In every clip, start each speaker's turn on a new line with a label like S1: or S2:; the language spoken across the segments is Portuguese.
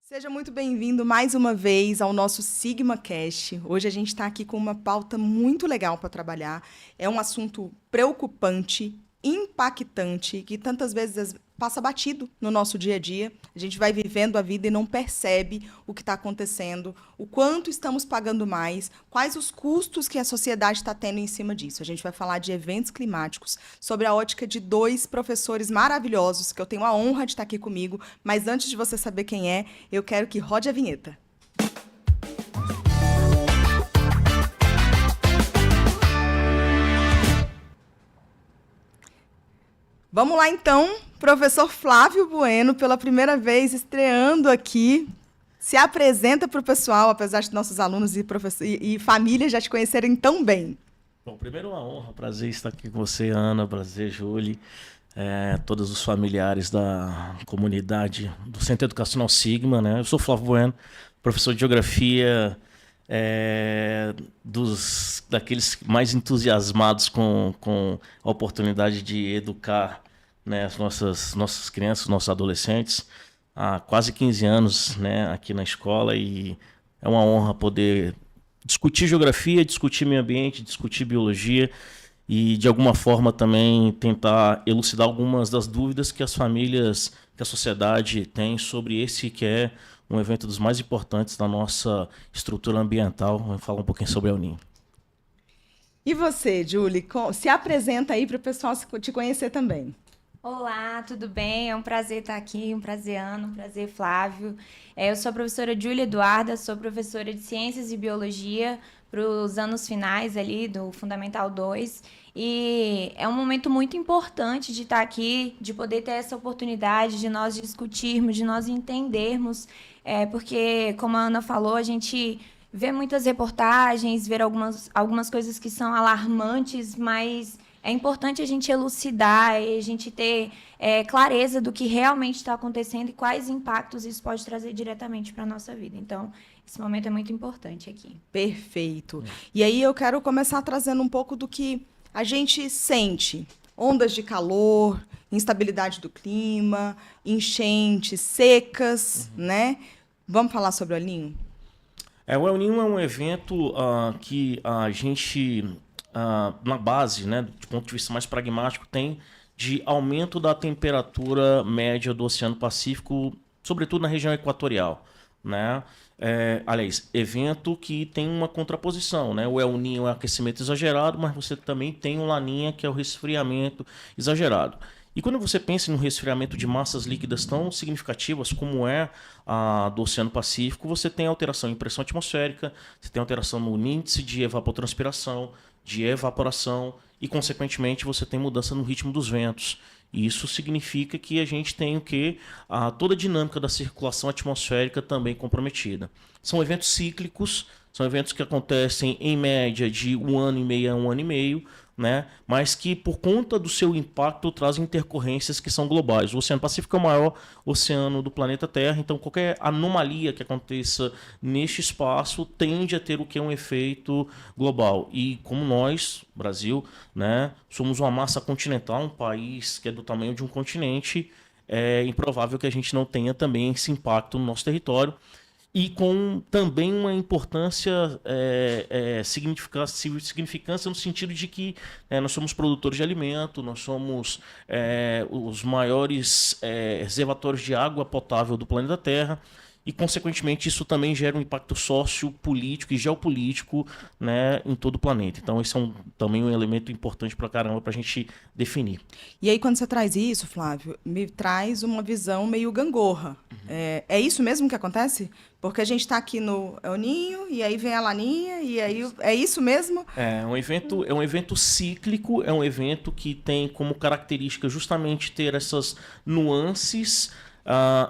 S1: Seja muito bem-vindo mais uma vez ao nosso SigmaCast. Hoje a gente está aqui com uma pauta muito legal para trabalhar. É um assunto preocupante, impactante, que tantas vezes passa batido no nosso dia a dia. A gente vai vivendo a vida e não percebe o que está acontecendo, o quanto estamos pagando mais, quais os custos que a sociedade está tendo em cima disso. A gente vai falar de eventos climáticos, sobre a ótica de dois professores maravilhosos, que eu tenho a honra de estar aqui comigo, mas antes de você saber quem é, eu quero que rode a vinheta. Vamos lá, então. Professor Flávio Bueno, pela primeira vez estreando aqui. Se apresenta para o pessoal, apesar de nossos alunos e família já te conhecerem tão bem.
S2: Bom, primeiro uma honra, prazer estar aqui com você, Ana, prazer, Júlia, todos os familiares da comunidade do Centro Educacional Sigma, né? Eu sou Flávio Bueno, professor de Geografia, daqueles mais entusiasmados com a oportunidade de educar, né, as nossas crianças, nossos adolescentes, há quase 15 anos, né, aqui na escola, e é uma honra poder discutir geografia, discutir meio ambiente, discutir biologia e, de alguma forma, também tentar elucidar algumas das dúvidas que as famílias, que a sociedade tem sobre esse que é um evento dos mais importantes da nossa estrutura ambiental. Vamos falar um pouquinho sobre El Niño.
S1: E você, Julie, se apresenta aí para o pessoal te conhecer também.
S3: Olá, tudo bem? É um prazer estar aqui, um prazer, Ana, um prazer, Flávio. Eu sou a professora Júlia Eduarda, sou professora de Ciências e Biologia para os anos finais ali do Fundamental 2. E é um momento muito importante de estar aqui, de poder ter essa oportunidade de nós discutirmos, de nós entendermos, porque, como a Ana falou, a gente vê muitas reportagens, ver algumas coisas que são alarmantes, mas é importante a gente elucidar e a gente ter clareza do que realmente está acontecendo e quais impactos isso pode trazer diretamente para a nossa vida. Então, esse momento é muito importante aqui.
S1: Perfeito. E aí eu quero começar trazendo um pouco do que a gente sente. Ondas de calor, instabilidade do clima, enchentes, secas, né? Vamos falar sobre o El Niño?
S2: O El Niño é um evento que a gente, na base, né, do ponto de vista mais pragmático, tem de aumento da temperatura média do Oceano Pacífico, sobretudo na região equatorial, né? Aliás, evento que tem uma contraposição, né? O El Niño é aquecimento exagerado, mas você também tem o Laninha, que é o resfriamento exagerado. E quando você pensa em um resfriamento de massas líquidas tão significativas como é a do Oceano Pacífico, você tem alteração em pressão atmosférica, você tem alteração no índice de evapotranspiração, de evaporação e, consequentemente, você tem mudança no ritmo dos ventos. E isso significa que a gente tem o quê? Toda a dinâmica da circulação atmosférica também comprometida. São eventos cíclicos, são eventos que acontecem em média de 1 ano e meio a 1 ano e meio, né? Mas que, por conta do seu impacto, trazem intercorrências que são globais. O Oceano Pacífico é o maior oceano do planeta Terra, então qualquer anomalia que aconteça neste espaço tende a ter o que é um efeito global. E como nós, Brasil, né, somos uma massa continental, um país que é do tamanho de um continente, é improvável que a gente não tenha também esse impacto no nosso território. E com também uma importância, significância no sentido de que nós somos produtores de alimento, nós somos os maiores reservatórios de água potável do planeta Terra, e, consequentemente, isso também gera um impacto sociopolítico e geopolítico, né, em todo o planeta. Então, esse é também um elemento importante pra caramba para a gente definir.
S1: E aí, quando você traz isso, Flávio, me traz uma visão meio gangorra. É isso mesmo que acontece? Porque a gente está aqui no El Niño, e aí vem a Laninha, e aí é isso mesmo?
S2: É um evento cíclico, é um evento que tem como característica justamente ter essas nuances,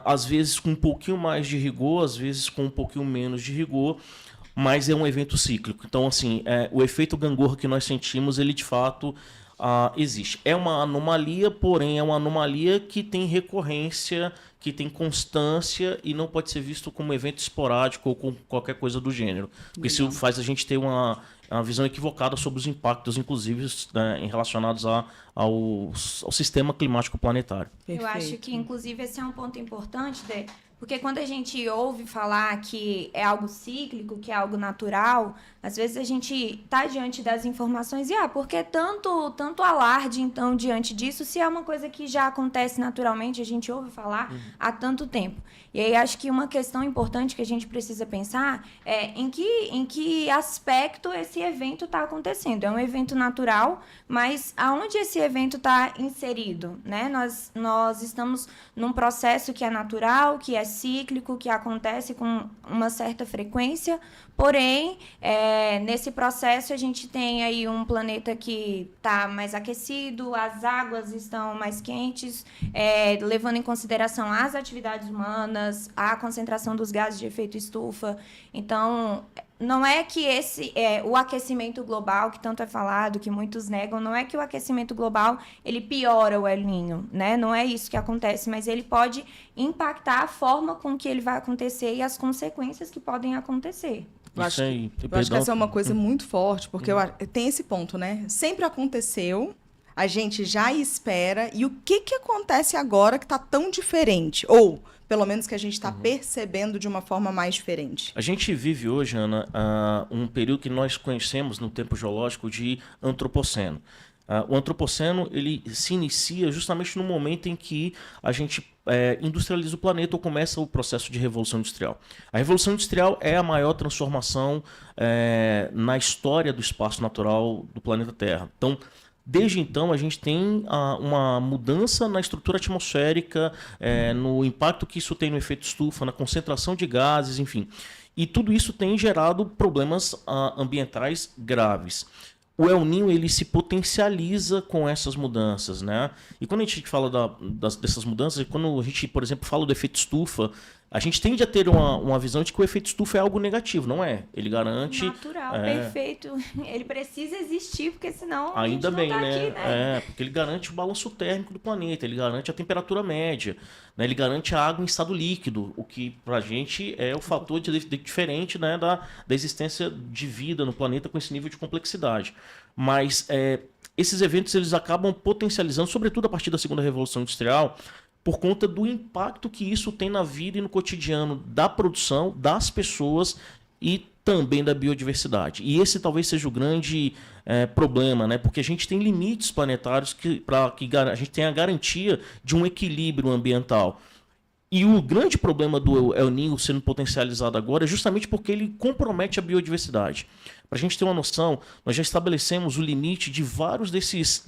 S2: às vezes com um pouquinho mais de rigor, às vezes com um pouquinho menos de rigor, mas é um evento cíclico. Então, assim, o efeito gangorra que nós sentimos, ele de fato existe. É uma anomalia, porém é uma anomalia que tem recorrência, que tem constância e não pode ser visto como um evento esporádico ou com qualquer coisa do gênero. Porque isso faz a gente ter uma visão equivocada sobre os impactos, inclusive, né, relacionados ao sistema climático planetário.
S1: Perfeito.
S3: Eu acho que, inclusive, esse é um ponto importante Porque quando a gente ouve falar que é algo cíclico, que é algo natural, às vezes a gente está diante das informações e, por que tanto alarde, então, diante disso, se é uma coisa que já acontece naturalmente, a gente ouve falar há tanto tempo. E aí acho que uma questão importante que a gente precisa pensar é em que aspecto esse evento está acontecendo. É um evento natural, mas aonde esse evento está inserido, né? Nós estamos num processo que é natural, que é cíclico, que acontece com uma certa frequência, porém, nesse processo a gente tem aí um planeta que está mais aquecido, as águas estão mais quentes, levando em consideração as atividades humanas, a concentração dos gases de efeito estufa. Então, não é que o aquecimento global, que tanto é falado, que muitos negam, não é que o aquecimento global ele piora o El Niño, né? Não é isso que acontece, mas ele pode impactar a forma com que ele vai acontecer e as consequências que podem acontecer.
S1: Eu acho que essa é uma coisa muito forte, porque tem esse ponto, né? Sempre aconteceu, a gente já espera, e o que acontece agora que está tão diferente? Ou, pelo menos, que a gente está percebendo de uma forma mais diferente?
S2: A gente vive hoje, Ana, um período que nós conhecemos no tempo geológico de antropoceno. O antropoceno ele se inicia justamente no momento em que a gente industrializa o planeta ou começa o processo de revolução industrial. A revolução industrial é a maior transformação na história do espaço natural do planeta Terra. Então, desde então, a gente tem uma mudança na estrutura atmosférica, no impacto que isso tem no efeito estufa, na concentração de gases, enfim. E tudo isso tem gerado problemas ambientais graves. O El Niño ele se potencializa com essas mudanças, né? E quando a gente fala dessas mudanças, quando a gente, por exemplo, fala do efeito estufa, a gente tende a ter uma visão de que o efeito estufa é algo negativo, não é? Ele garante...
S3: Natural, perfeito. Ele precisa existir, porque senão a
S2: ainda
S3: gente
S2: bem,
S3: não tá
S2: né?
S3: aqui, né?
S2: Porque ele garante o balanço térmico do planeta, ele garante a temperatura média, né? Ele garante a água em estado líquido, o que pra gente é o fator diferente, né, da existência de vida no planeta com esse nível de complexidade. Mas esses eventos eles acabam potencializando, sobretudo a partir da segunda revolução industrial, por conta do impacto que isso tem na vida e no cotidiano da produção, das pessoas e também da biodiversidade. E esse talvez seja o grande problema, né? Porque a gente tem limites planetários para que a gente tenha a garantia de um equilíbrio ambiental. E o grande problema do El Niño sendo potencializado agora é justamente porque ele compromete a biodiversidade. Para a gente ter uma noção, nós já estabelecemos o limite de vários desses,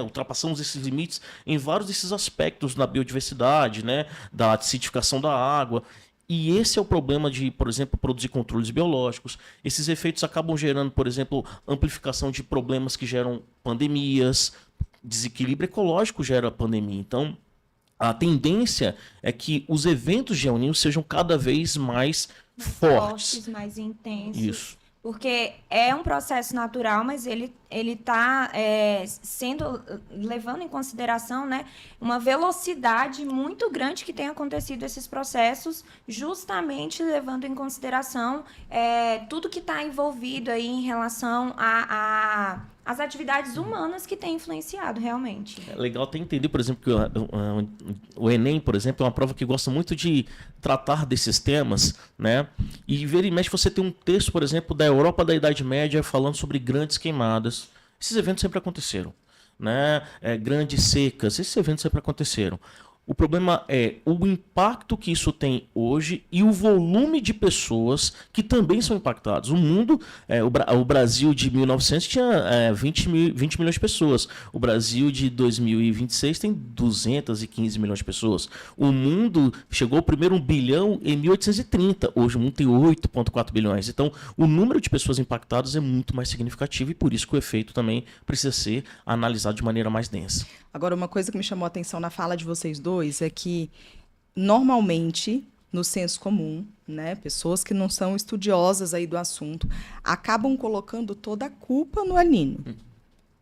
S2: ultrapassamos esses limites em vários desses aspectos da biodiversidade, né, da acidificação da água. E esse é o problema de, por exemplo, produzir controles biológicos. Esses efeitos acabam gerando, por exemplo, amplificação de problemas que geram pandemias, desequilíbrio ecológico gera pandemia. Então, a tendência é que os eventos de El Niño sejam cada vez mais fortes,
S3: mais intensos.
S2: Isso.
S3: Porque é um processo natural, mas ele está levando em consideração, né, uma velocidade muito grande que tem acontecido esses processos, justamente levando em consideração tudo que está envolvido aí em relação às atividades humanas que têm influenciado realmente.
S2: É legal até entender, por exemplo, que o Enem, por exemplo, é uma prova que gosta muito de tratar desses temas, né? E vira e mexe você tem um texto, por exemplo, da Europa da Idade Média falando sobre grandes queimadas. Esses eventos sempre aconteceram, né? Grandes secas, esses eventos sempre aconteceram. O problema é o impacto que isso tem hoje e o volume de pessoas que também são impactados. O mundo, o Brasil de 1900 tinha 20 milhões de pessoas. O Brasil de 2026 tem 215 milhões de pessoas. O mundo chegou primeiro 1 bilhão em 1830. Hoje o mundo tem 8,4 bilhões. Então, o número de pessoas impactadas é muito mais significativo e por isso que o efeito também precisa ser analisado de maneira mais densa.
S1: Agora, uma coisa que me chamou a atenção na fala de vocês dois é que, normalmente, no senso comum, né, pessoas que não são estudiosas aí do assunto, acabam colocando toda a culpa no El Niño.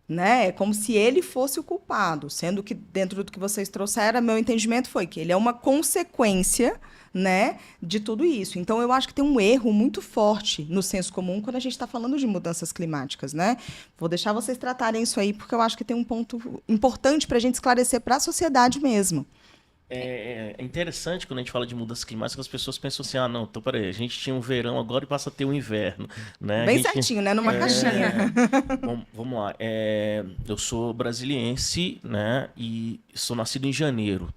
S1: Né? É como se ele fosse o culpado, sendo que, dentro do que vocês trouxeram, meu entendimento foi que ele é uma consequência, né, de tudo isso. Então, eu acho que tem um erro muito forte no senso comum quando a gente está falando de mudanças climáticas, né? Vou deixar vocês tratarem isso aí, porque eu acho que tem um ponto importante para a gente esclarecer para a sociedade mesmo.
S2: É interessante quando a gente fala de mudanças climáticas, as pessoas pensam assim, não, então peraí, a gente tinha um verão agora e passa a ter um inverno, né?
S1: Bem certinho, né? Numa caixinha.
S2: Vamos lá, eu sou brasiliense, né? E sou nascido em janeiro.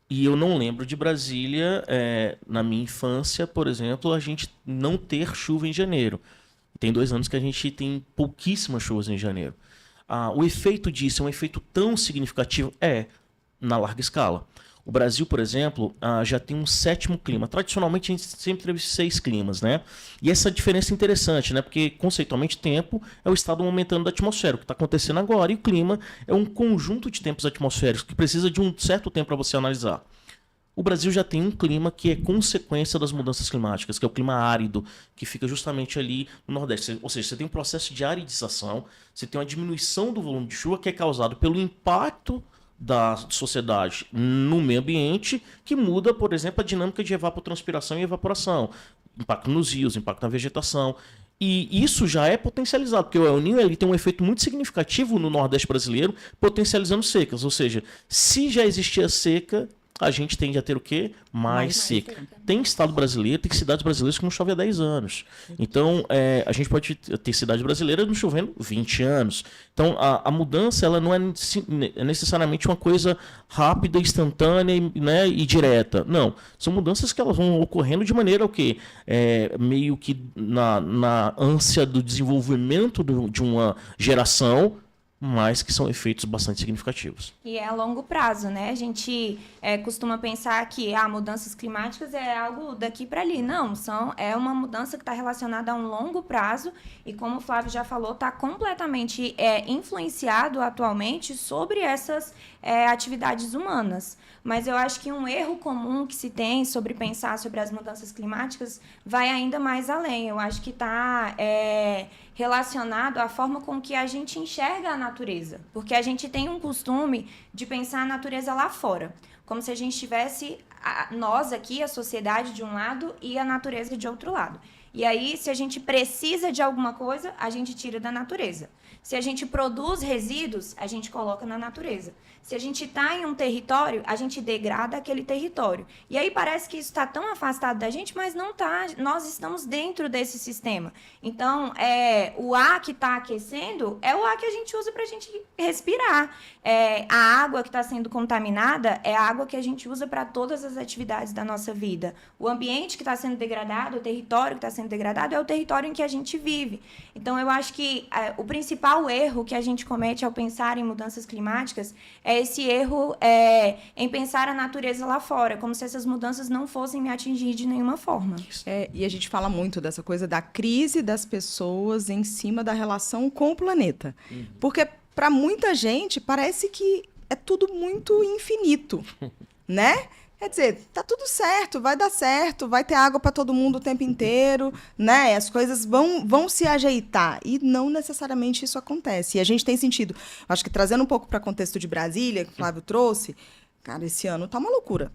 S2: E eu não lembro de Brasília, na minha infância, por exemplo, a gente não ter chuva em janeiro. Tem 2 anos que a gente tem pouquíssimas chuvas em janeiro. O efeito disso é um efeito tão significativo? Na larga escala. O Brasil, por exemplo, já tem um 7º clima. Tradicionalmente, a gente sempre teve 6 climas, né? E essa diferença é interessante, né? Porque, conceitualmente, tempo é o estado momentâneo da atmosfera, o que está acontecendo agora. E o clima é um conjunto de tempos atmosféricos que precisa de um certo tempo para você analisar. O Brasil já tem um clima que é consequência das mudanças climáticas, que é o clima árido, que fica justamente ali no Nordeste. Ou seja, você tem um processo de aridização, você tem uma diminuição do volume de chuva que é causado pelo impacto da sociedade no meio ambiente, que muda, por exemplo, a dinâmica de evapotranspiração e evaporação, impacto nos rios, impacto na vegetação. E isso já é potencializado, porque o El Niño ele tem um efeito muito significativo no Nordeste brasileiro, potencializando secas. Ou seja, se já existia seca, a gente tende a ter o quê? Mais seca. Tem estado brasileiro, tem cidades brasileiras que não chove há 10 anos. Então, a gente pode ter cidade brasileira não chovendo 20 anos. Então, a mudança ela não é necessariamente uma coisa rápida, instantânea, né, e direta. Não. São mudanças que elas vão ocorrendo de maneira o quê? Meio que na ânsia do desenvolvimento de uma geração, mas que são efeitos bastante significativos.
S3: E é a longo prazo, né? A gente costuma pensar que mudanças climáticas é algo daqui para ali. Não, é uma mudança que está relacionada a um longo prazo e, como o Flávio já falou, está completamente influenciado atualmente sobre essas atividades humanas. Mas eu acho que um erro comum que se tem sobre pensar sobre as mudanças climáticas vai ainda mais além. Eu acho que está relacionado à forma com que a gente enxerga a natureza. Porque a gente tem um costume de pensar a natureza lá fora. Como se a gente tivesse nós aqui, a sociedade de um lado e a natureza de outro lado. E aí, se a gente precisa de alguma coisa, a gente tira da natureza. Se a gente produz resíduos, a gente coloca na natureza. Se a gente está em um território, a gente degrada aquele território. E aí parece que isso está tão afastado da gente, mas não está. Nós estamos dentro desse sistema. Então, o ar que está aquecendo é o ar que a gente usa para a gente respirar. A água que está sendo contaminada é a água que a gente usa para todas as atividades da nossa vida. O ambiente que está sendo degradado, o território que está sendo degradado é o território em que a gente vive. Então, eu acho que o principal erro que a gente comete ao pensar em mudanças climáticas é esse erro em pensar a natureza lá fora, como se essas mudanças não fossem me atingir de nenhuma forma.
S1: E a gente fala muito dessa coisa da crise das pessoas em cima da relação com o planeta. Porque, para muita gente, parece que é tudo muito infinito, né? Quer dizer, tá tudo certo, vai dar certo, vai ter água para todo mundo o tempo inteiro, né? As coisas vão se ajeitar. E não necessariamente isso acontece. E a gente tem sentido, acho que trazendo um pouco para o contexto de Brasília, que o Flávio trouxe, cara, esse ano tá uma loucura.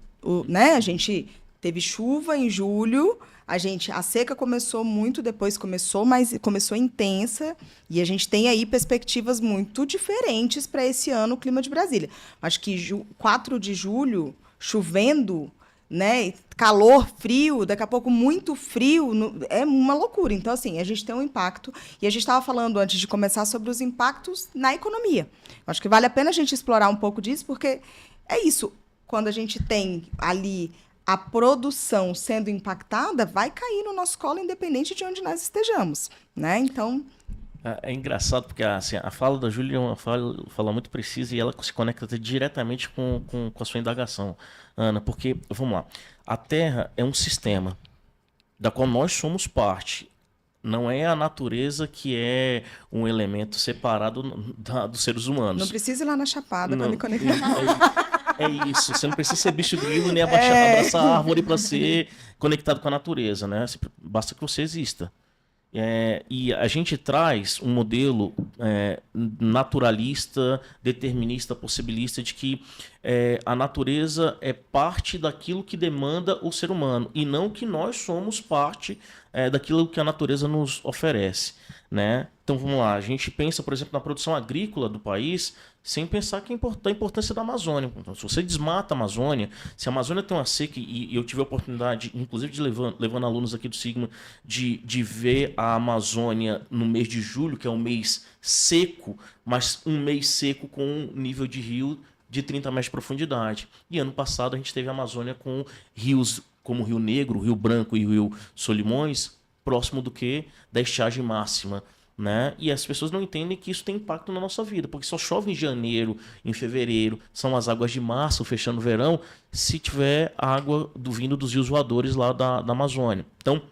S1: Né? A gente teve chuva em julho, a seca começou muito depois, mas começou intensa, e a gente tem aí perspectivas muito diferentes para esse ano, o clima de Brasília. Acho que 4 de julho... chovendo, né? Calor, frio, daqui a pouco muito frio, é uma loucura. Então, assim, a gente tem um impacto, e a gente estava falando antes de começar sobre os impactos na economia. Acho que vale a pena a gente explorar um pouco disso, porque é isso, quando a gente tem ali a produção sendo impactada, vai cair no nosso colo, independente de onde nós estejamos, né? Então...
S2: É engraçado porque assim, a fala da Júlia é uma fala muito precisa e ela se conecta diretamente com a sua indagação, Ana, porque, vamos lá, a Terra é um sistema da qual nós somos parte. Não é a natureza que é um elemento separado dos seres humanos.
S1: Não precisa ir lá na Chapada para me conectar.
S2: É isso, você não precisa ser bicho grilo nem abraçar a árvore para ser conectado com a natureza, né? Basta que você exista. E a gente traz um modelo naturalista, determinista, possibilista de que a natureza é parte daquilo que demanda o ser humano e não que nós somos parte daquilo que a natureza nos oferece, né? Então vamos lá, a gente pensa, por exemplo, na produção agrícola do país, sem pensar da importância da Amazônia. Então, se você desmata a Amazônia, se a Amazônia tem uma seca, e eu tive a oportunidade, inclusive de levando alunos aqui do Sigma, de ver a Amazônia no mês de julho, que é um mês seco, mas um mês seco com um nível de rio de 30 metros de profundidade. E ano passado a gente teve a Amazônia com rios como o Rio Negro, o Rio Branco e o Rio Solimões, próximo do que da estiagem máxima. Né? E as pessoas não entendem que isso tem impacto na nossa vida, porque só chove em janeiro, em fevereiro, são as águas de março, fechando o verão, se tiver água vindo dos rios voadores lá da Amazônia. Então,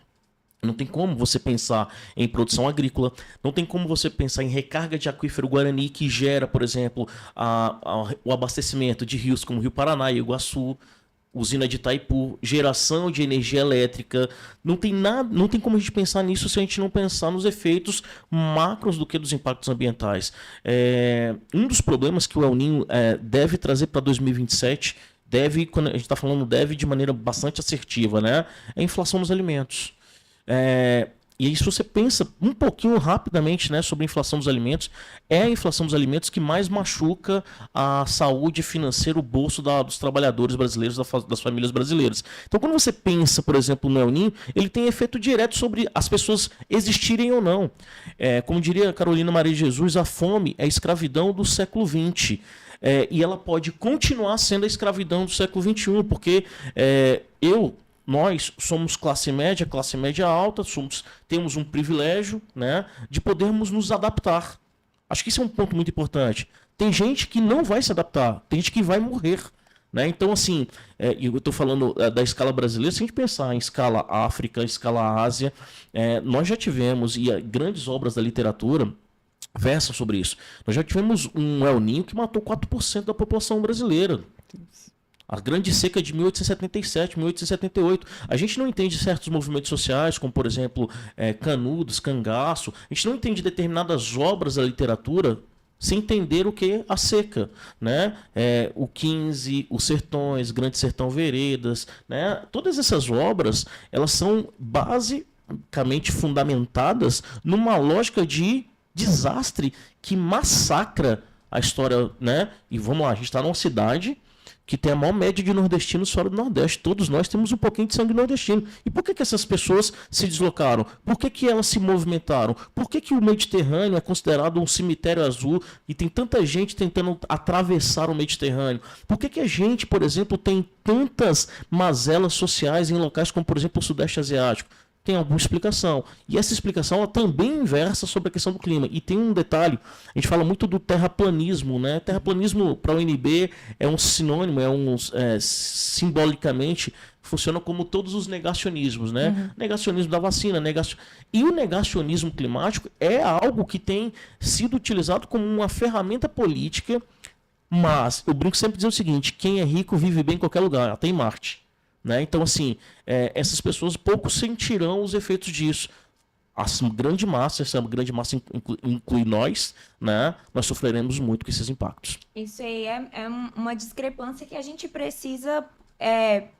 S2: não tem como você pensar em produção agrícola, não tem como você pensar em recarga de aquífero Guarani, que gera, por exemplo, o abastecimento de rios como o Rio Paraná e Iguaçu, usina de Itaipu, geração de energia elétrica. Não tem nada, não tem como a gente pensar nisso se a gente não pensar nos efeitos macros do que dos impactos ambientais. Um dos problemas que o El Niño deve trazer para 2027, quando a gente está falando deve de maneira bastante assertiva, né? É a inflação dos alimentos. E aí, se você pensa um pouquinho rapidamente, né, sobre a inflação dos alimentos, é a inflação dos alimentos que mais machuca a saúde financeira, o bolso dos trabalhadores brasileiros, das famílias brasileiras. Então, quando você pensa, por exemplo, no El Niño, ele tem efeito direto sobre as pessoas existirem ou não. Como diria Carolina Maria de Jesus, a fome é a escravidão do século XX. E ela pode continuar sendo a escravidão do século XXI, porque nós somos classe média alta, temos um privilégio, né, de podermos nos adaptar. Acho que isso é um ponto muito importante. Tem gente que não vai se adaptar, tem gente que vai morrer. Né? Então, assim, eu estou falando da escala brasileira, se a gente pensar em escala África, escala Ásia, nós já tivemos, e grandes obras da literatura versam sobre isso, nós já tivemos um El Niño que matou 4% da população brasileira. A grande seca de 1877, 1878. A gente não entende certos movimentos sociais, como, por exemplo, Canudos, Cangaço. A gente não entende determinadas obras da literatura sem entender o que é a seca. Né? O 15, Os Sertões, Grande Sertão Veredas. Né? Todas essas obras, elas são basicamente fundamentadas numa lógica de desastre que massacra a história. Né? E vamos lá, a gente está numa cidade que tem a maior média de nordestinos fora do Nordeste. Todos nós temos um pouquinho de sangue nordestino. E por que essas pessoas se deslocaram? Por que elas se movimentaram? Por que o Mediterrâneo é considerado um cemitério azul e tem tanta gente tentando atravessar o Mediterrâneo? Por que a gente, por exemplo, tem tantas mazelas sociais em locais como, por exemplo, o Sudeste Asiático? Tem alguma explicação. E essa explicação ela também versa sobre a questão do clima. E tem um detalhe, a gente fala muito do terraplanismo, né? Terraplanismo para o UNB é um sinônimo, simbolicamente, funciona como todos os negacionismos, né? Uhum. Negacionismo da vacina, e o negacionismo climático é algo que tem sido utilizado como uma ferramenta política, mas eu brinco sempre dizendo o seguinte, quem é rico vive bem em qualquer lugar, até em Marte. Né? Então, assim, essas pessoas pouco sentirão os efeitos disso. Essa grande massa inclui nós, né? Nós sofreremos muito com esses impactos.
S3: Isso aí é uma discrepância que a gente precisa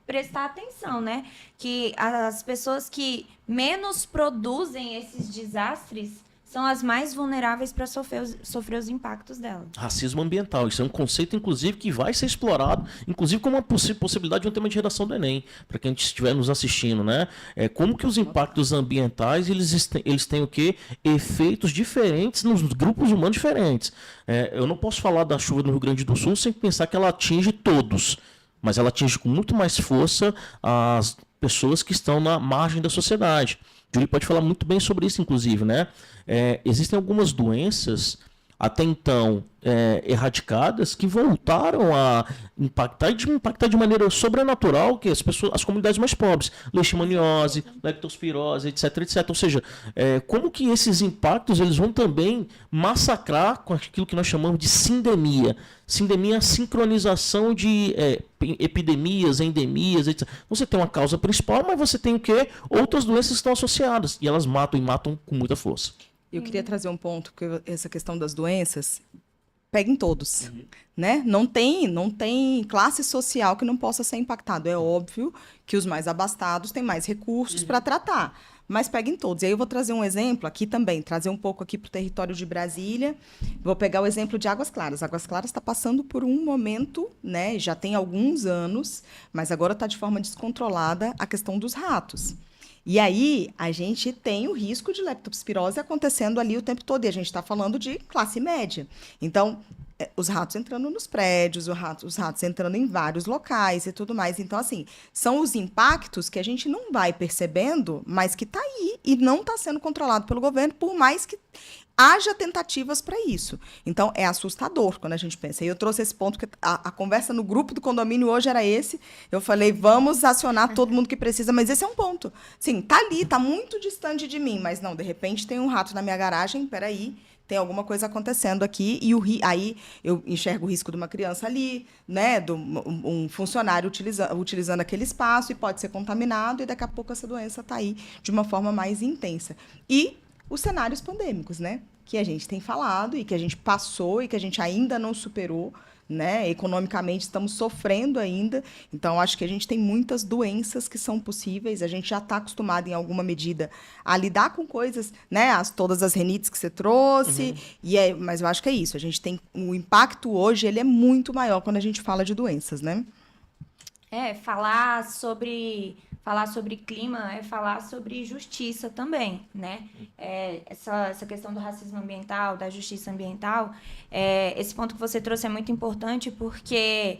S3: prestar atenção, né? Que as pessoas que menos produzem esses desastres são as mais vulneráveis para sofrer os impactos dela.
S2: Racismo ambiental, isso é um conceito, inclusive, que vai ser explorado, inclusive como uma possibilidade de um tema de redação do Enem, para quem estiver nos assistindo, né? Como que os impactos ambientais, eles têm o quê? Efeitos diferentes nos grupos humanos diferentes. Eu não posso falar da chuva no Rio Grande do Sul sem pensar que ela atinge todos, mas ela atinge com muito mais força as pessoas que estão na margem da sociedade. Júlio pode falar muito bem sobre isso, inclusive, né? Existem algumas doenças até então erradicadas que voltaram a impactar de maneira sobrenatural que as comunidades mais pobres, leishmaniose, leptospirose, etc, etc. Ou seja, como que esses impactos eles vão também massacrar com aquilo que nós chamamos de sindemia. Sindemia é a sincronização de epidemias, endemias, etc. Você tem uma causa principal, mas você tem o quê? Outras doenças que estão associadas e elas matam e matam com muita força.
S1: Eu queria trazer um ponto, que essa questão das doenças, pega em todos, né? Não tem classe social que não possa ser impactado. É óbvio que os mais abastados têm mais recursos para tratar, mas pega em todos. E aí eu vou trazer um exemplo aqui também, trazer um pouco aqui para o território de Brasília. Vou pegar o exemplo de Águas Claras. Águas Claras está passando por um momento, né? Já tem alguns anos, mas agora está de forma descontrolada a questão dos ratos. E aí, a gente tem o risco de leptospirose acontecendo ali o tempo todo. E a gente está falando de classe média. Então, os ratos entrando nos prédios, os ratos entrando em vários locais e tudo mais. Então, assim, são os impactos que a gente não vai percebendo, mas que está aí e não está sendo controlado pelo governo, por mais que haja tentativas para isso. Então, é assustador quando a gente pensa. E eu trouxe esse ponto, que a conversa no grupo do condomínio hoje era esse. Eu falei, vamos acionar todo mundo que precisa, mas esse é um ponto. Sim, tá ali, tá muito distante de mim, mas não, de repente tem um rato na minha garagem, peraí, tem alguma coisa acontecendo aqui, e aí eu enxergo o risco de uma criança ali, né, de um funcionário utilizando aquele espaço, e pode ser contaminado, e daqui a pouco essa doença está aí de uma forma mais intensa. E os cenários pandêmicos, né? Que a gente tem falado e que a gente passou e que a gente ainda não superou, né? Economicamente estamos sofrendo ainda. Então, acho que a gente tem muitas doenças que são possíveis. A gente já está acostumado, em alguma medida, a lidar com coisas, né? Todas as renites que você trouxe. Mas eu acho que é isso. A gente tem o impacto hoje, ele é muito maior quando a gente fala de doenças, né?
S3: Falar sobre clima é falar sobre justiça também, né? Essa questão do racismo ambiental, da justiça ambiental, esse ponto que você trouxe é muito importante, porque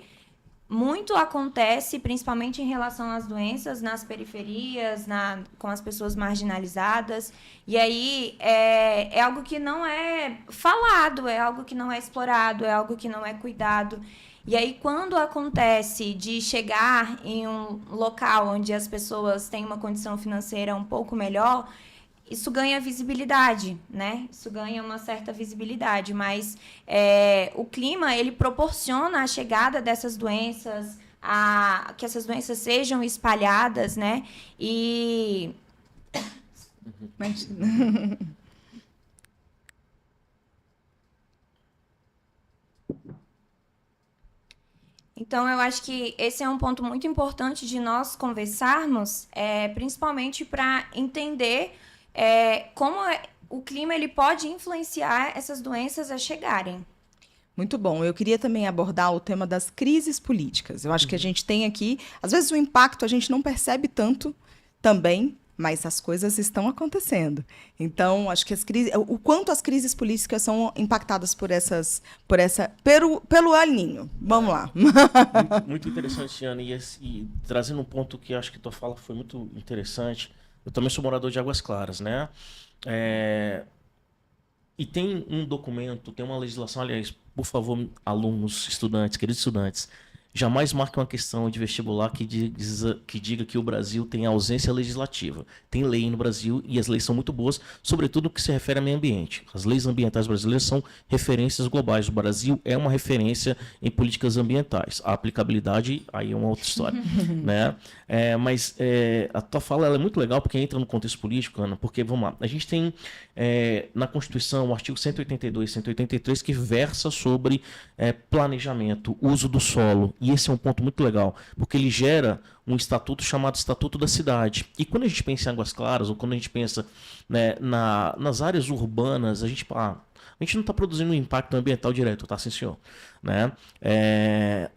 S3: muito acontece, principalmente em relação às doenças, nas periferias, com as pessoas marginalizadas, e aí é algo que não é falado, é algo que não é explorado, é algo que não é cuidado. E aí, quando acontece de chegar em um local onde as pessoas têm uma condição financeira um pouco melhor, isso ganha visibilidade, né? Isso ganha uma certa visibilidade, mas o clima, ele proporciona a chegada dessas doenças, que essas doenças sejam espalhadas, né? E... Então, eu acho que esse é um ponto muito importante de nós conversarmos, principalmente para entender como o clima ele pode influenciar essas doenças a chegarem.
S1: Muito bom. Eu queria também abordar o tema das crises políticas. Eu acho que a gente tem aqui, às vezes o impacto a gente não percebe tanto também, mas as coisas estão acontecendo. Então, acho que o quanto as crises políticas são impactadas pelo El Niño. Vamos lá.
S2: Muito interessante, Ana. E trazendo um ponto que acho que tua fala foi muito interessante. Eu também sou morador de Águas Claras, né? E tem um documento, tem uma legislação, aliás, por favor, alunos, estudantes, queridos estudantes, jamais marque uma questão de vestibular que diga que o Brasil tem ausência legislativa. Tem lei no Brasil e as leis são muito boas, sobretudo no que se refere ao meio ambiente. As leis ambientais brasileiras são referências globais. O Brasil é uma referência em políticas ambientais. A aplicabilidade, aí é uma outra história. Né? Mas a tua fala ela é muito legal porque entra no contexto político, Ana, porque, vamos lá, a gente tem na Constituição o artigo 182 e 183 que versa sobre planejamento, uso do solo. E esse é um ponto muito legal, porque ele gera um estatuto chamado Estatuto da Cidade. E quando a gente pensa em Águas Claras, ou quando a gente pensa, né, nas áreas urbanas, a gente não está produzindo um impacto ambiental direto, tá, sim, senhor? Né?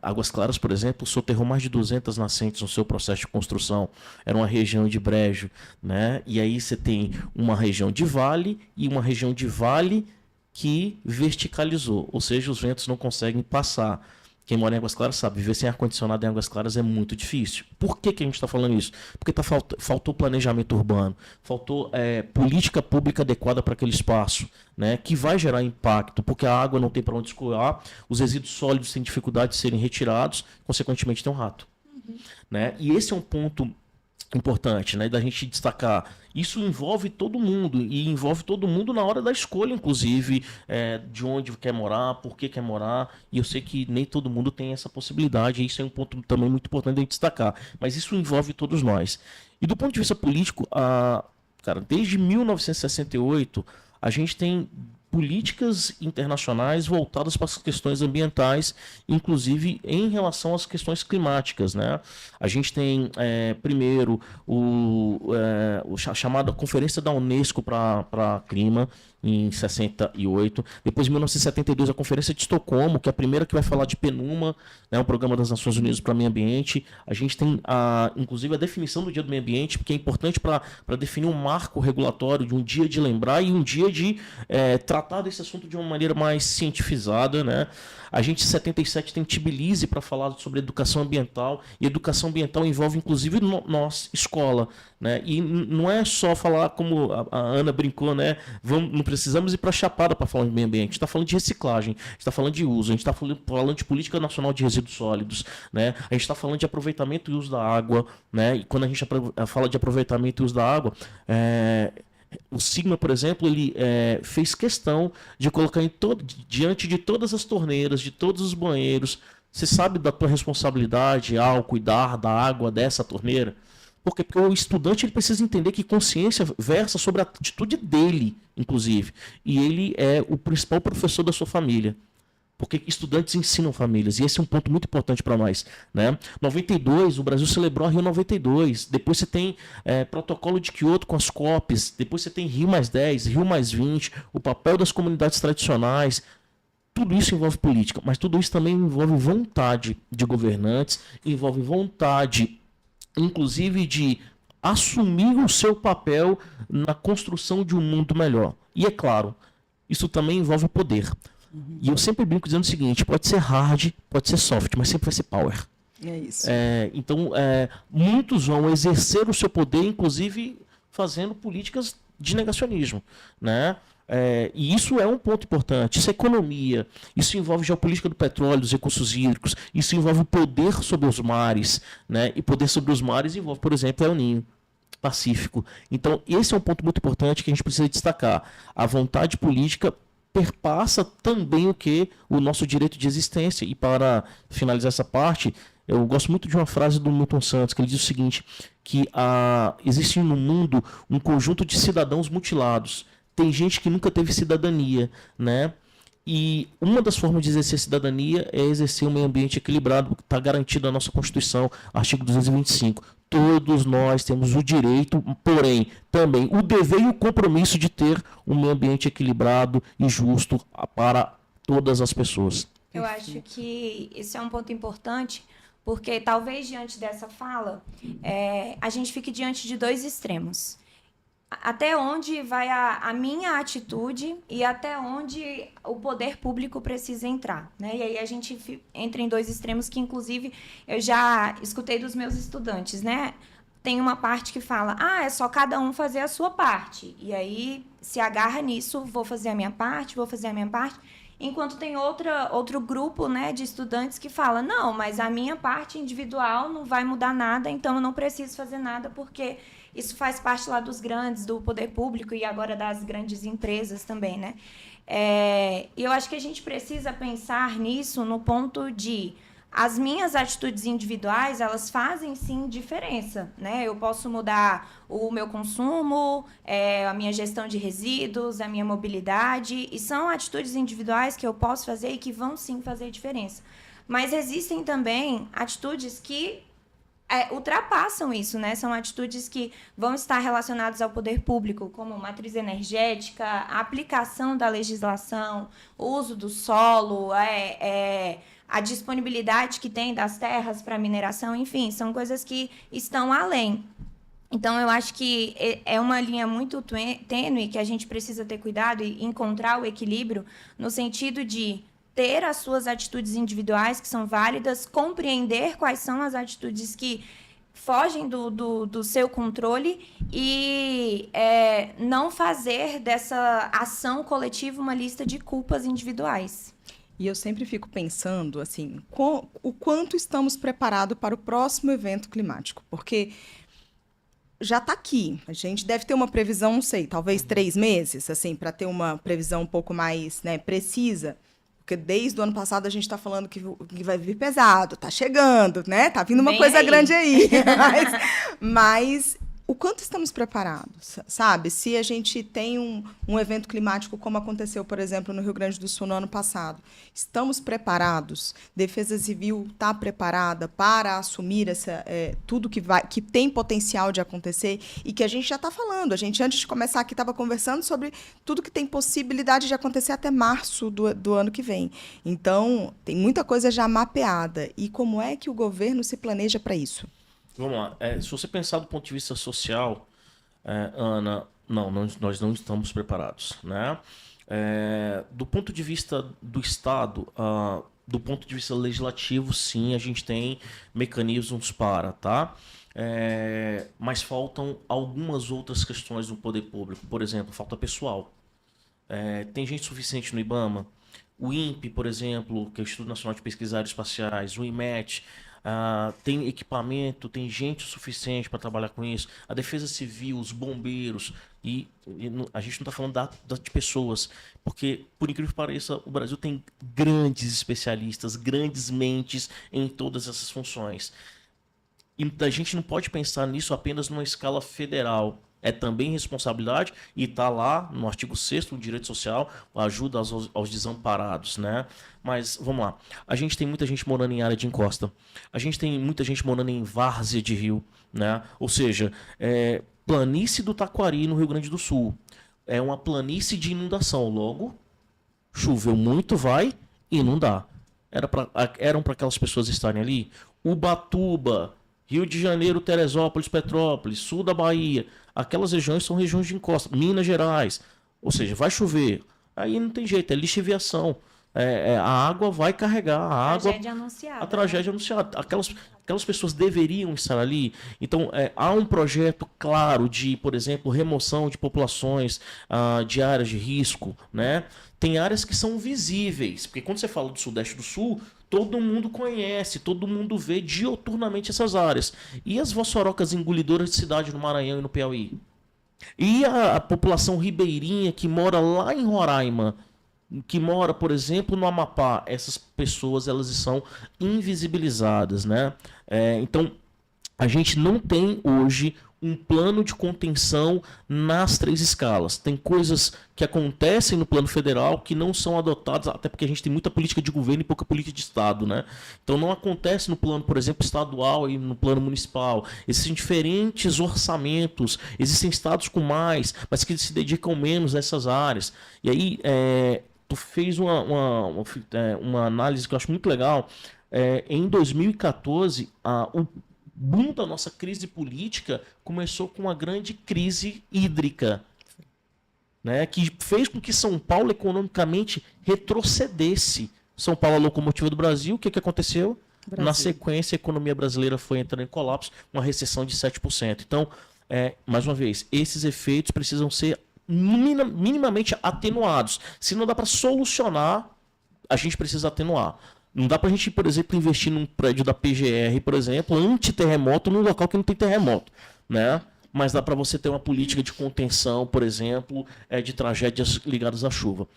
S2: Águas Claras, por exemplo, soterrou mais de 200 nascentes no seu processo de construção. Era uma região de brejo, né? E aí você tem uma região de vale e uma região de vale que verticalizou, ou seja, os ventos não conseguem passar. Quem mora em Águas Claras sabe, viver sem ar-condicionado em Águas Claras é muito difícil. Por que a gente está falando isso? Porque faltou planejamento urbano, faltou política pública adequada para aquele espaço, né, que vai gerar impacto, porque a água não tem para onde escoar, os resíduos sólidos têm dificuldade de serem retirados, consequentemente tem um rato. Né? E esse é um ponto importante, né, da gente destacar. Isso envolve todo mundo, e envolve todo mundo na hora da escolha, inclusive, de onde quer morar, por que quer morar, e eu sei que nem todo mundo tem essa possibilidade, e isso é um ponto também muito importante de gente destacar, mas isso envolve todos nós. E do ponto de vista político, cara, desde 1968, a gente tem políticas internacionais voltadas para as questões ambientais, inclusive em relação às questões climáticas, né? A gente tem, primeiro, a chamada Conferência da Unesco para Clima, em 68. Depois, em 1972, a Conferência de Estocolmo, que é a primeira que vai falar de PNUMA, né, o Programa das Nações Unidas para o Meio Ambiente. A gente tem, inclusive, a definição do Dia do Meio Ambiente, porque é importante para definir um marco regulatório de um dia de lembrar e um dia de tratar desse assunto de uma maneira mais cientificada, né? A gente, em 77, tem Tbilisi para falar sobre educação ambiental, e educação ambiental envolve, inclusive, nós, escola, né? E não é só falar, como a Ana brincou, né? Não precisamos ir para a Chapada para falar de meio ambiente. A gente está falando de reciclagem, a gente está falando de uso, a gente está falando de política nacional de resíduos sólidos, né? A gente está falando de aproveitamento e uso da água, né? E quando a gente fala de aproveitamento e uso da água, o Sigma, por exemplo, ele fez questão de colocar diante de todas as torneiras, de todos os banheiros. Você sabe da tua responsabilidade ao cuidar da água dessa torneira? Por quê? Porque o estudante ele precisa entender que consciência versa sobre a atitude dele, inclusive. E ele é o principal professor da sua família. Porque estudantes ensinam famílias, e esse é um ponto muito importante para nós, né? 92, o Brasil celebrou a Rio 92, depois você tem protocolo de Kyoto com as COPs, depois você tem Rio +10, Rio +20, o papel das comunidades tradicionais. Tudo isso envolve política, mas tudo isso também envolve vontade de governantes, envolve vontade, inclusive, de assumir o seu papel na construção de um mundo melhor. E é claro, isso também envolve poder. E eu sempre brinco dizendo o seguinte: pode ser hard, pode ser soft, mas sempre vai ser power.
S1: É isso.
S2: Então, muitos vão exercer o seu poder, inclusive fazendo políticas de negacionismo, né? E isso é um ponto importante. Isso é economia, isso envolve geopolítica do petróleo, dos recursos hídricos, isso envolve poder sobre os mares, né? E poder sobre os mares envolve, por exemplo, El Niño, Pacífico. Então, esse é um ponto muito importante que a gente precisa destacar. A vontade política perpassa também o nosso direito de existência. E para finalizar essa parte, eu gosto muito de uma frase do Milton Santos, que ele diz o seguinte, que existe no mundo um conjunto de cidadãos mutilados. Tem gente que nunca teve cidadania, né? E uma das formas de exercer cidadania é exercer um meio ambiente equilibrado, que está garantido na nossa Constituição, artigo 225. Todos nós temos o direito, porém, também o dever e o compromisso de ter um meio ambiente equilibrado e justo para todas as pessoas.
S3: Eu acho que isso é um ponto importante, porque talvez diante dessa fala, a gente fique diante de dois extremos. Até onde vai a minha atitude e até onde o poder público precisa entrar, né? E aí a gente entra em dois extremos que, inclusive, eu já escutei dos meus estudantes, né? Tem uma parte que fala, é só cada um fazer a sua parte. E aí se agarra nisso, vou fazer a minha parte. Enquanto tem outro grupo, né, de estudantes que fala, não, mas a minha parte individual não vai mudar nada, então eu não preciso fazer nada porque isso faz parte lá dos grandes, do poder público e agora das grandes empresas também, né? E eu acho que a gente precisa pensar nisso no ponto de as minhas atitudes individuais, elas fazem sim diferença, né? Eu posso mudar o meu consumo, a minha gestão de resíduos, a minha mobilidade, e são atitudes individuais que eu posso fazer e que vão sim fazer diferença. Mas existem também atitudes que ultrapassam isso, né? São atitudes que vão estar relacionadas ao poder público, como matriz energética, a aplicação da legislação, o uso do solo, a disponibilidade que tem das terras para mineração, enfim, são coisas que estão além. Então, eu acho que é uma linha muito tênue que a gente precisa ter cuidado e encontrar o equilíbrio no sentido de ter as suas atitudes individuais que são válidas, compreender quais são as atitudes que fogem do seu controle e não fazer dessa ação coletiva uma lista de culpas individuais.
S1: E eu sempre fico pensando, assim, o quanto estamos preparados para o próximo evento climático, porque já está aqui. A gente deve ter uma previsão, não sei, talvez 3 meses, assim, para ter uma previsão um pouco mais, né, precisa. Porque desde o ano passado a gente está falando que vai vir pesado, está chegando, né? Tá vindo uma coisa grande aí. Mas o quanto estamos preparados, sabe? Se a gente tem um evento climático como aconteceu, por exemplo, no Rio Grande do Sul no ano passado, estamos preparados? Defesa Civil está preparada para assumir tudo que tem potencial de acontecer e que a gente já está falando. A gente, antes de começar aqui, estava conversando sobre tudo que tem possibilidade de acontecer até março do ano que vem. Então, tem muita coisa já mapeada. E como é que o governo se planeja para isso?
S2: Vamos lá. Se você pensar do ponto de vista social, Ana, nós não estamos preparados, né? Do ponto de vista do Estado, do ponto de vista legislativo, sim, a gente tem mecanismos para, tá? Mas faltam algumas outras questões no poder público. Por exemplo, falta pessoal. Tem gente suficiente no IBAMA? O INPE, por exemplo, que é o Instituto Nacional de Pesquisas Aeroespaciais, o IMET, tem equipamento, tem gente suficiente para trabalhar com isso. A Defesa Civil, os bombeiros, e a gente não está falando de pessoas, porque, por incrível que pareça, o Brasil tem grandes especialistas, grandes mentes em todas essas funções. E a gente não pode pensar nisso apenas numa escala federal. É também responsabilidade e está lá no artigo 6º do Direito Social, ajuda aos desamparados, né? Mas, vamos lá. A gente tem muita gente morando em área de encosta. A gente tem muita gente morando em várzea de rio, né? Ou seja, planície do Taquari, no Rio Grande do Sul. É uma planície de inundação. Logo, choveu muito, vai inundar. Eram para aquelas pessoas estarem ali? Ubatuba, Rio de Janeiro, Teresópolis, Petrópolis, sul da Bahia, aquelas regiões são regiões de encosta. Minas Gerais, ou seja, vai chover, aí não tem jeito, é lixiviação. A água vai carregar, a
S3: tragédia anunciada.
S2: A tragédia anunciada. Aquelas pessoas deveriam estar ali. Então, há um projeto claro de, por exemplo, remoção de populações de áreas de risco, né? Tem áreas que são visíveis, porque quando você fala do Sudeste do Sul, todo mundo conhece, todo mundo vê dioturnamente essas áreas. E as vossorocas engolidoras de cidade no Maranhão e no Piauí? E a população ribeirinha que mora lá em Roraima, que mora, por exemplo, no Amapá, essas pessoas elas são invisibilizadas, né? Então, a gente não tem hoje um plano de contenção nas 3 escalas. Tem coisas que acontecem no plano federal que não são adotadas, até porque a gente tem muita política de governo e pouca política de Estado, né? Então não acontece no plano, por exemplo, estadual e no plano municipal. Existem diferentes orçamentos, existem estados com mais, mas que se dedicam menos a essas áreas. E aí, tu fez uma análise que eu acho muito legal. Em 2014, o boom da nossa crise política começou com uma grande crise hídrica, né, que fez com que São Paulo economicamente retrocedesse. São Paulo é a locomotiva do Brasil. O que aconteceu? Brasil. Na sequência, a economia brasileira foi entrando em colapso, uma recessão de 7%. Então, mais uma vez, esses efeitos precisam ser minimamente atenuados. Se não dá para solucionar, a gente precisa atenuar. Não dá pra gente, por exemplo, investir num prédio da PGR, por exemplo, anti-terremoto, num local que não tem terremoto, né? Mas dá para você ter uma política de contenção, por exemplo, de tragédias ligadas à chuva.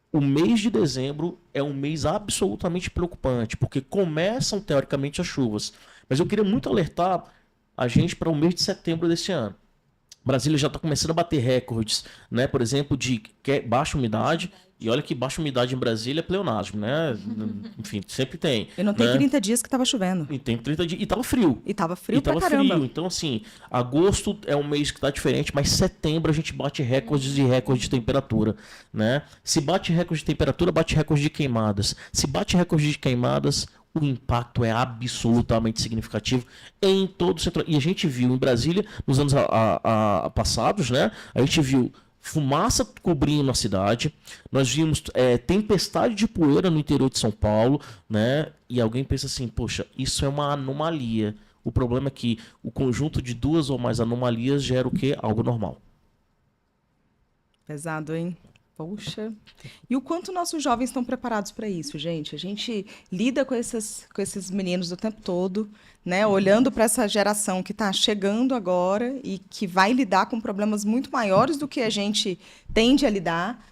S2: O mês de dezembro é um mês absolutamente preocupante, porque começam, teoricamente, as chuvas. Mas eu queria muito alertar a gente para o mês de setembro desse ano. Brasília já está começando a bater recordes, né? Por exemplo, de baixa umidade. E olha que baixa umidade em Brasília é pleonasmo, né? Enfim, sempre tem.
S1: E não tem 30 dias que estava chovendo.
S2: E tem 30 dias. E estava frio.
S1: E estava frio pra caramba.
S2: Frio. Então, assim, agosto é um mês que está diferente, mas setembro a gente bate recordes e recordes de temperatura, né? Se bate recorde de temperatura, bate recorde de queimadas. Se bate recorde de queimadas, o impacto é absolutamente significativo em todo o setor. E a gente viu em Brasília, nos anos passados, né? A gente viu fumaça cobrindo a cidade, nós vimos tempestade de poeira no interior de São Paulo, né? E alguém pensa assim, poxa, isso é uma anomalia. O problema é que o conjunto de 2 ou mais anomalias gera o quê? Algo normal.
S1: Pesado, hein? Poxa. E o quanto nossos jovens estão preparados para isso, gente? A gente lida com esses meninos o tempo todo, né? Olhando para essa geração que está chegando agora e que vai lidar com problemas muito maiores do que a gente tende a lidar.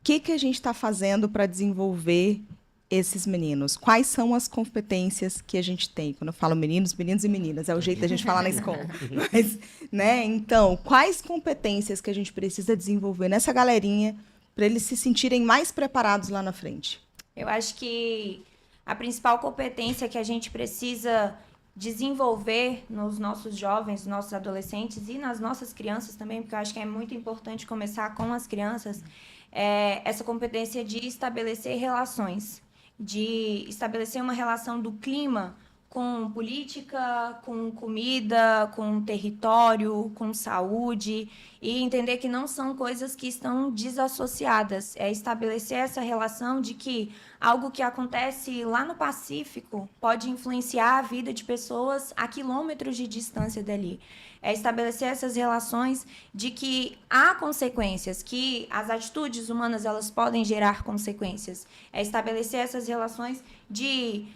S1: O que a gente está fazendo para desenvolver esses meninos? Quais são as competências que a gente tem? Quando eu falo meninos, meninos e meninas, é o jeito da gente falar na escola. Mas, né? Então, quais competências que a gente precisa desenvolver nessa galerinha para eles se sentirem mais preparados lá na frente?
S3: Eu acho que a principal competência que a gente precisa desenvolver nos nossos jovens, nos nossos adolescentes e nas nossas crianças também, porque eu acho que é muito importante começar com as crianças, é essa competência de estabelecer relações, de estabelecer uma relação do clima com política, com comida, com território, com saúde, e entender que não são coisas que estão desassociadas. É estabelecer essa relação de que algo que acontece lá no Pacífico pode influenciar a vida de pessoas a quilômetros de distância dali. É estabelecer essas relações de que há consequências, que as atitudes humanas elas podem gerar consequências. É estabelecer essas relações de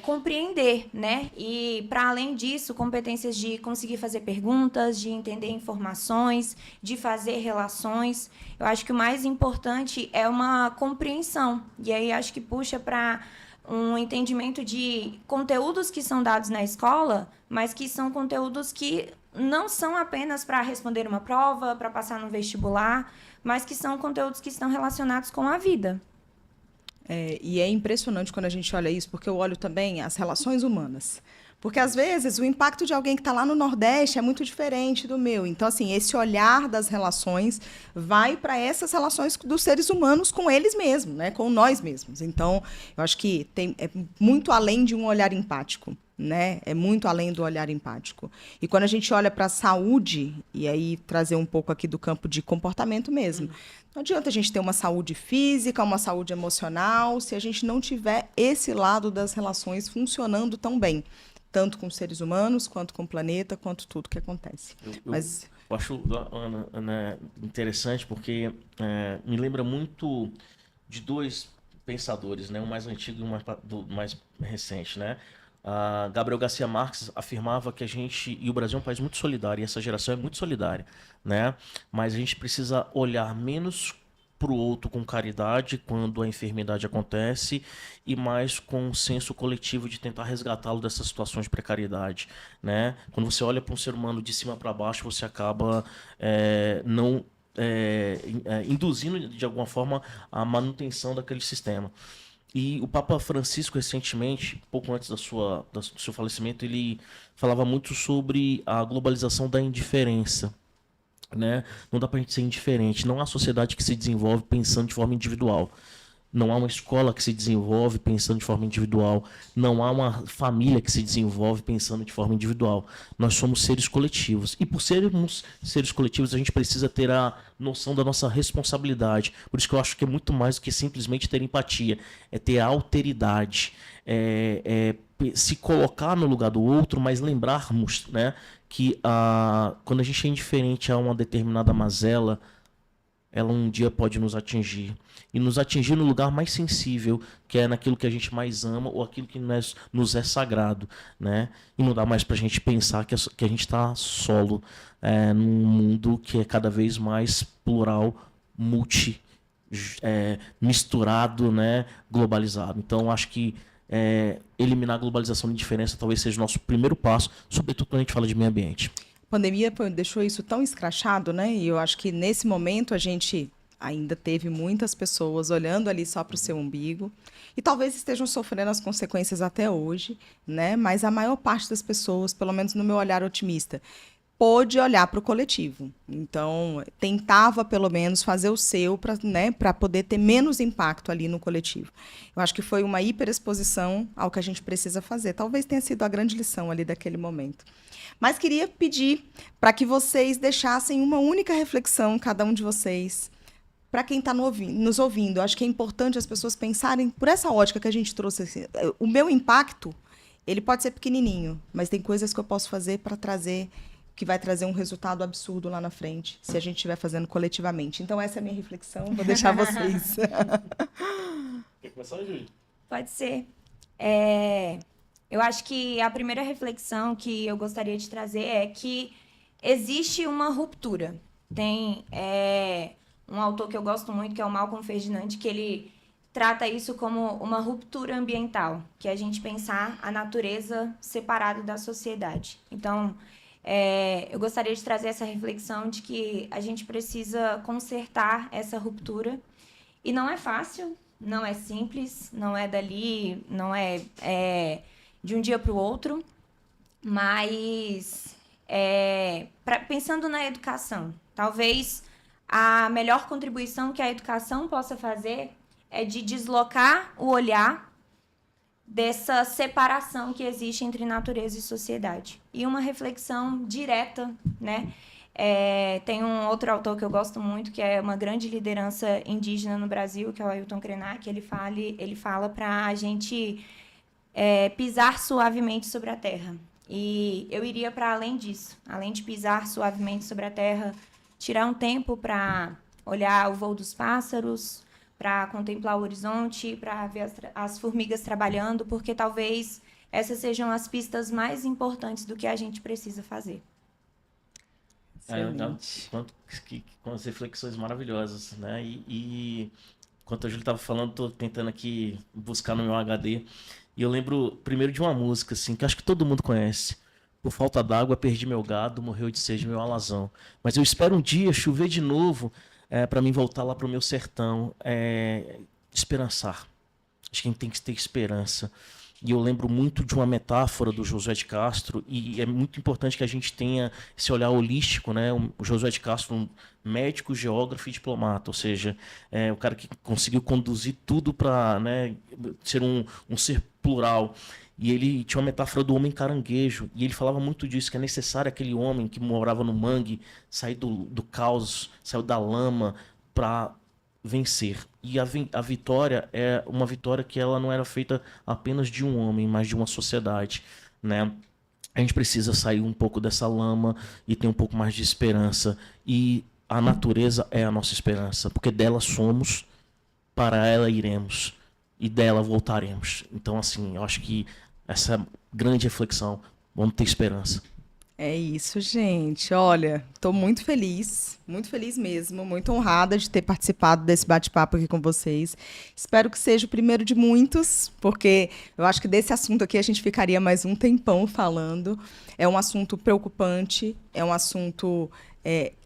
S3: compreender, né? E, para além disso, competências de conseguir fazer perguntas, de entender informações, de fazer relações. Eu acho que o mais importante é uma compreensão. E aí acho que puxa para um entendimento de conteúdos que são dados na escola, mas que são conteúdos que não são apenas para responder uma prova, para passar no vestibular, mas que são conteúdos que estão relacionados com a vida.
S1: E é impressionante quando a gente olha isso, porque eu olho também as relações humanas. Porque, às vezes, o impacto de alguém que está lá no Nordeste é muito diferente do meu. Então, assim, esse olhar das relações vai para essas relações dos seres humanos com eles mesmos, né? Com nós mesmos. Então, eu acho que é muito além de um olhar empático. Né? É muito além do olhar empático. E quando a gente olha para a saúde, e aí trazer um pouco aqui do campo de comportamento mesmo, não adianta a gente ter uma saúde física, uma saúde emocional, se a gente não tiver esse lado das relações funcionando tão bem, tanto com os seres humanos, quanto com o planeta, quanto tudo que acontece.
S2: Eu acho, Ana, interessante porque me lembra muito de dois pensadores, né? Um mais antigo e um mais recente, né? Gabriel Garcia Marques afirmava que e o Brasil é um país muito solidário, e essa geração é muito solidária, né? Mas a gente precisa olhar menos para o outro com caridade quando a enfermidade acontece e mais com um senso coletivo de tentar resgatá-lo dessas situações de precariedade, né? Quando você olha para um ser humano de cima para baixo, você acaba induzindo de alguma forma a manutenção daquele sistema. E o Papa Francisco, recentemente, pouco antes do seu falecimento, ele falava muito sobre a globalização da indiferença. Né? Não dá pra gente ser indiferente. Não há sociedade que se desenvolve pensando de forma individual. Não há uma escola que se desenvolve pensando de forma individual. Não há uma família que se desenvolve pensando de forma individual. Nós somos seres coletivos. E por sermos seres coletivos, a gente precisa ter a noção da nossa responsabilidade. Por isso que eu acho que é muito mais do que simplesmente ter empatia. É ter a alteridade. Se colocar no lugar do outro, mas lembrarmos, né, que quando a gente é indiferente a uma determinada mazela, ela um dia pode nos atingir. E nos atingir no lugar mais sensível, que é naquilo que a gente mais ama ou aquilo que nos é sagrado. Né? E não dá mais pra gente pensar que a gente está solo num mundo que é cada vez mais plural, misturado, né? Globalizado. Então, acho que eliminar a globalização de indiferença talvez seja o nosso primeiro passo, sobretudo quando a gente fala de meio ambiente.
S1: A pandemia deixou isso tão escrachado, né? E eu acho que nesse momento a gente ainda teve muitas pessoas olhando ali só para o seu umbigo e talvez estejam sofrendo as consequências até hoje, né? Mas a maior parte das pessoas, pelo menos no meu olhar otimista, pôde olhar para o coletivo. Então, tentava, pelo menos, fazer o seu para poder ter menos impacto ali no coletivo. Eu acho que foi uma hiperexposição ao que a gente precisa fazer. Talvez tenha sido a grande lição ali daquele momento. Mas queria pedir para que vocês deixassem uma única reflexão, cada um de vocês, para quem está nos ouvindo. Eu acho que é importante as pessoas pensarem por essa ótica que a gente trouxe. Assim, o meu impacto, ele pode ser pequenininho, mas tem coisas que eu posso fazer para trazer, que vai trazer um resultado absurdo lá na frente, se a gente estiver fazendo coletivamente. Então, essa é a minha reflexão. Vou deixar vocês.
S2: Quer começar, Júlia?
S3: Pode ser. Eu acho que a primeira reflexão que eu gostaria de trazer é que existe uma ruptura. Tem um autor que eu gosto muito, que é o Malcolm Ferdinand, que ele trata isso como uma ruptura ambiental, que é a gente pensar a natureza separada da sociedade. Então, eu gostaria de trazer essa reflexão de que a gente precisa consertar essa ruptura. E não é fácil, não é simples, não é dali, não é de um dia para o outro, mas pensando na educação, talvez a melhor contribuição que a educação possa fazer é de deslocar o olhar dessa separação que existe entre natureza e sociedade. E uma reflexão direta, né? Tem um outro autor que eu gosto muito, que é uma grande liderança indígena no Brasil, que é o Ailton Krenak, ele fala para a gente pisar suavemente sobre a terra. E eu iria para além disso, além de pisar suavemente sobre a terra, tirar um tempo para olhar o voo dos pássaros, para contemplar o horizonte, para ver as formigas trabalhando, porque talvez essas sejam as pistas mais importantes do que a gente precisa fazer.
S2: Com as reflexões maravilhosas, né? E enquanto a Júlia estava falando, estou tentando aqui buscar no meu HD. E eu lembro primeiro de uma música, assim, que acho que todo mundo conhece. Por falta d'água, perdi meu gado, morreu de sede meu alazão. Mas eu espero um dia chover de novo para mim voltar lá para o meu sertão. Esperançar. Acho que a gente tem que ter esperança. E eu lembro muito de uma metáfora do Josué de Castro, e é muito importante que a gente tenha esse olhar holístico, né? O Josué de Castro, um médico, geógrafo e diplomata, ou seja, o cara que conseguiu conduzir tudo para, né, ser um ser plural. E ele tinha uma metáfora do homem caranguejo, e ele falava muito disso, que é necessário aquele homem que morava no mangue sair do caos, sair da lama para vencer. E a vitória é uma vitória que ela não era feita apenas de um homem, mas de uma sociedade, né? A gente precisa sair um pouco dessa lama e ter um pouco mais de esperança. E a natureza é a nossa esperança, porque dela somos, para ela iremos e dela voltaremos. Então, assim, eu acho que essa grande reflexão, vamos ter esperança.
S1: É isso, gente. Olha, estou muito feliz mesmo, muito honrada de ter participado desse bate-papo aqui com vocês. Espero que seja o primeiro de muitos, porque eu acho que desse assunto aqui a gente ficaria mais um tempão falando. É um assunto preocupante, é um assunto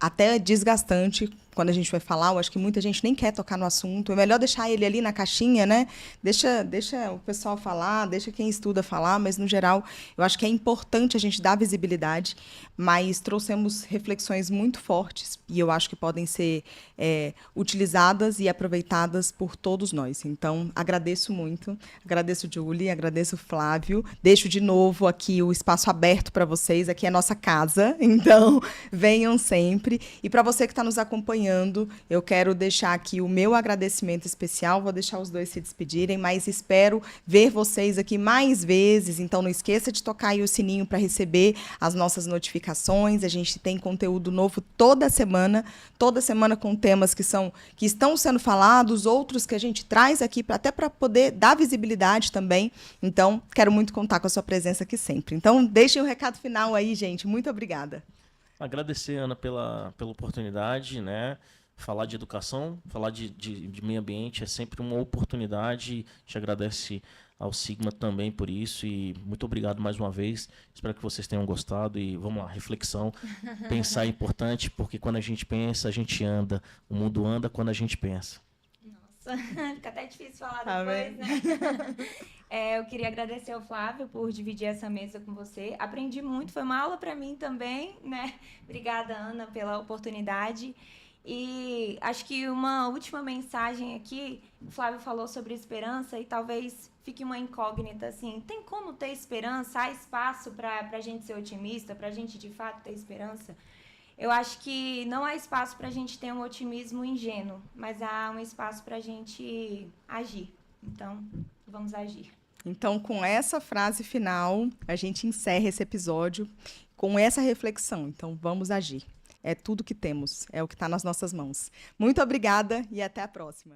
S1: até desgastante. Quando a gente vai falar, eu acho que muita gente nem quer tocar no assunto. É melhor deixar ele ali na caixinha, né? Deixa o pessoal falar, deixa quem estuda falar, mas, no geral, eu acho que é importante a gente dar visibilidade, mas trouxemos reflexões muito fortes e eu acho que podem ser utilizadas e aproveitadas por todos nós. Então, agradeço muito. Agradeço, Julie, agradeço, Flávio. Deixo de novo aqui o espaço aberto para vocês. Aqui é a nossa casa, então venham sempre. E para você que está nos acompanhando, eu quero deixar aqui o meu agradecimento especial, vou deixar os dois se despedirem, mas espero ver vocês aqui mais vezes, então não esqueça de tocar aí o sininho para receber as nossas notificações. A gente tem conteúdo novo toda semana com temas que estão sendo falados, outros que a gente traz aqui até para poder dar visibilidade também. Então, quero muito contar com a sua presença aqui sempre. Então, deixem o recado final aí, gente. Muito obrigada.
S2: Agradecer, Ana, pela oportunidade, né? Falar de educação, falar de meio ambiente é sempre uma oportunidade. Te agradece ao Sigma também por isso e muito obrigado mais uma vez. Espero que vocês tenham gostado e vamos lá, reflexão. Pensar é importante porque quando a gente pensa, a gente anda. O mundo anda quando a gente pensa.
S3: Nossa, fica até difícil falar depois, né? Eu queria agradecer ao Flávio por dividir essa mesa com você. Aprendi muito, foi uma aula para mim também, né? Obrigada, Ana, pela oportunidade. E acho que uma última mensagem aqui, o Flávio falou sobre esperança e talvez fique uma incógnita, assim, tem como ter esperança? Há espaço para a gente ser otimista, para a gente de fato ter esperança? Eu acho que não há espaço para a gente ter um otimismo ingênuo, mas há um espaço para a gente agir. Então, vamos agir.
S1: Então, com essa frase final, a gente encerra esse episódio com essa reflexão. Então, vamos agir. É tudo que temos, é o que está nas nossas mãos. Muito obrigada e até a próxima.